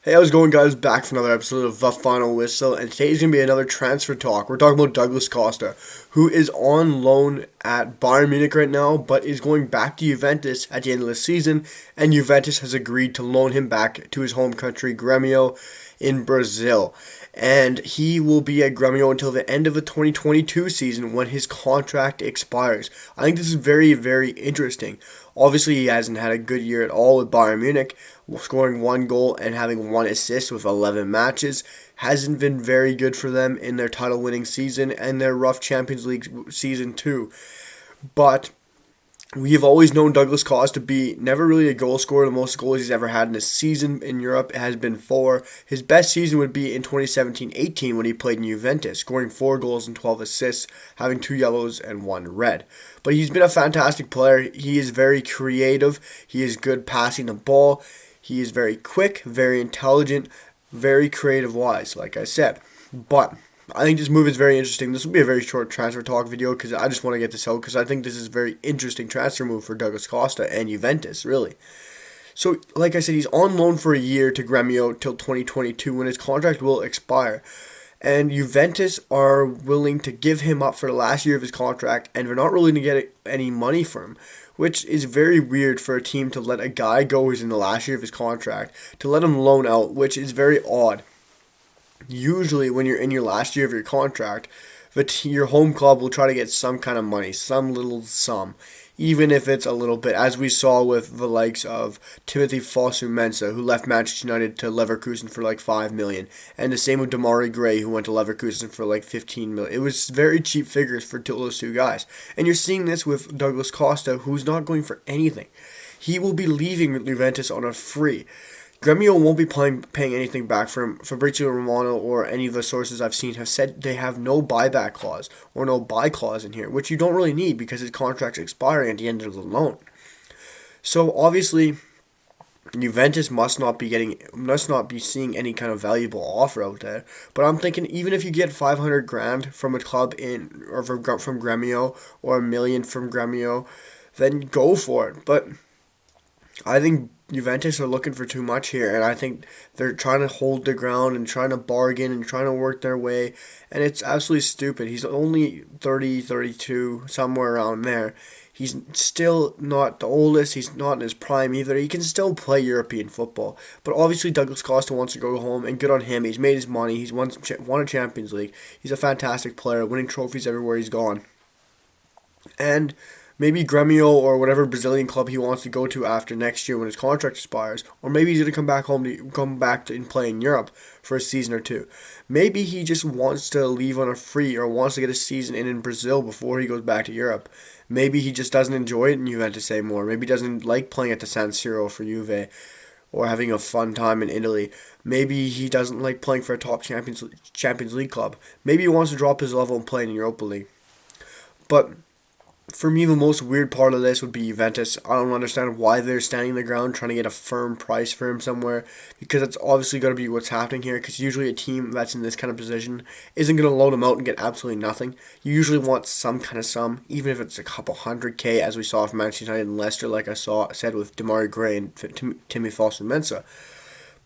Hey, how's it going, guys? Back for another episode of The Final Whistle, and today's going to be another transfer talk. We're talking about Douglas Costa, who is on loan at Bayern Munich right now, but is going back to Juventus at the end of the season, and Juventus has agreed to loan him back to his home country, Gremio, in Brazil. And he will be at Gremio until the end of the 2022 season when his contract expires. I think this is very, very interesting. Obviously, he hasn't had a good year at all with Bayern Munich, scoring one goal and having one assist with 11 matches. Hasn't been very good for them in their title winning season and their rough Champions League season, too. But we have always known Douglas Costa to be never really a goal scorer. The most goals he's ever had in a season in Europe has been 4. His best season would be in 2017-18 when he played in Juventus, scoring 4 goals and 12 assists, having 2 yellows and 1 red. But he's been a fantastic player. He is very creative. He is good passing the ball. He is very quick, very intelligent, very creative-wise, like I said. But I think this move is very interesting. This will be a very short transfer talk video because I just want to get this out because I think this is a very interesting transfer move for Douglas Costa and Juventus, really. So, like I said, he's on loan for a year to Gremio till 2022 when his contract will expire. And Juventus are willing to give him up for the last year of his contract, and they're not willing to get any money for him, which is very weird for a team to let a guy go who's in the last year of his contract, to let him loan out, which is very odd. Usually when you're in your last year of your contract, your home club will try to get some kind of money, some little sum, even if it's a little bit, as we saw with the likes of Timothy Fosu-Mensah, who left Manchester United to Leverkusen for like 5 million, and the same with Demarai Gray, who went to Leverkusen for like 15 million. It was very cheap figures for those two guys. And you're seeing this with Douglas Costa, who's not going for anything. He will be leaving Juventus on a free. Gremio won't be paying anything back for him. Fabrizio Romano or any of the sources I've seen have said they have no buyback clause or no buy clause in here, which you don't really need because his contract's expiring at the end of the loan. So obviously, Juventus must not be seeing any kind of valuable offer out there. But I'm thinking even if you get 500 grand from a club from Gremio or 1 million from Gremio, then go for it. But I think Juventus are looking for too much here, and I think they're trying to hold their ground and trying to bargain and trying to work their way, and it's absolutely stupid. He's only 30, 32, somewhere around there. He's still not the oldest. He's not in his prime either. He can still play European football. But obviously Douglas Costa wants to go home, and good on him. He's made his money. He's won a Champions League. He's a fantastic player, winning trophies everywhere he's gone. And maybe Gremio or whatever Brazilian club he wants to go to after next year when his contract expires, or maybe he's gonna come back and play in Europe for a season or two. Maybe he just wants to leave on a free or wants to get a season in Brazil before he goes back to Europe. Maybe he just doesn't enjoy it in Juventus anymore. Maybe he doesn't like playing at the San Siro for Juve or having a fun time in Italy. Maybe he doesn't like playing for a top Champions League club. Maybe he wants to drop his level and play in Europa League. But for me, the most weird part of this would be Juventus. I don't understand why they're standing their ground trying to get a firm price for him somewhere, because that's obviously going to be what's happening here, because usually a team that's in this kind of position isn't going to loan him out and get absolutely nothing. You usually want some kind of sum, even if it's a couple 100K, as we saw from Manchester United and Leicester, like I said with Demarai Gray and Timmy Fosu-Mensah.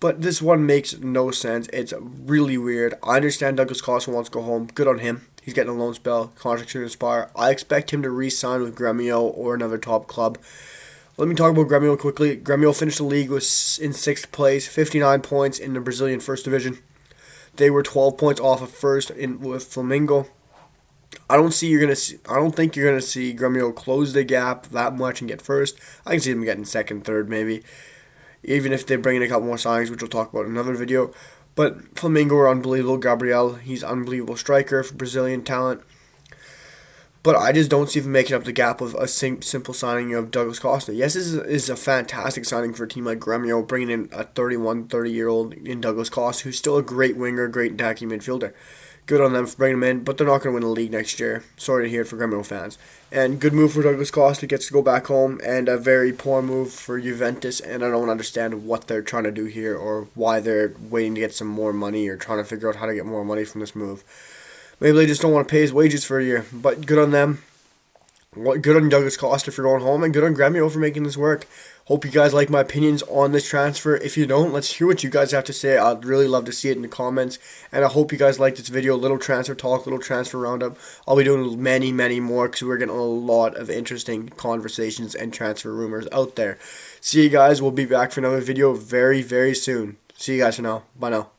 But this one makes no sense. It's really weird. I understand Douglas Costa wants to go home. Good on him. He's getting a loan spell. Contract to expire. I expect him to re-sign with Gremio or another top club. Let me talk about Gremio quickly. Gremio finished the league in 6th place, 59 points in the Brazilian First Division. They were 12 points off of first with Flamengo. I don't think you're gonna see Gremio close the gap that much and get first. I can see them getting second, third, maybe, even if they bring in a couple more signings, which we'll talk about in another video. But Flamengo are unbelievable. Gabriel, he's an unbelievable striker for Brazilian talent. But I just don't see them making up the gap of a simple signing of Douglas Costa. Yes, this is a fantastic signing for a team like Gremio, bringing in a 30-year-old in Douglas Costa, who's still a great winger, great attacking midfielder. Good on them for bringing him in, but they're not going to win the league next year. Sorry to hear it for Gremio fans. And good move for Douglas Costa, gets to go back home, and a very poor move for Juventus, and I don't understand what they're trying to do here or why they're waiting to get some more money or trying to figure out how to get more money from this move. Maybe they just don't want to pay his wages for a year, but good on them. good on Douglas Costa for going home, and good on Gremio for making this work. Hope you guys like my opinions on this transfer. If you don't, let's hear what you guys have to say. I'd really love to see it in the comments. And I hope you guys like this video. Little transfer talk, little transfer roundup. I'll be doing many, many more because we're getting a lot of interesting conversations and transfer rumors out there. See you guys. We'll be back for another video very, very soon. See you guys for now. Bye now.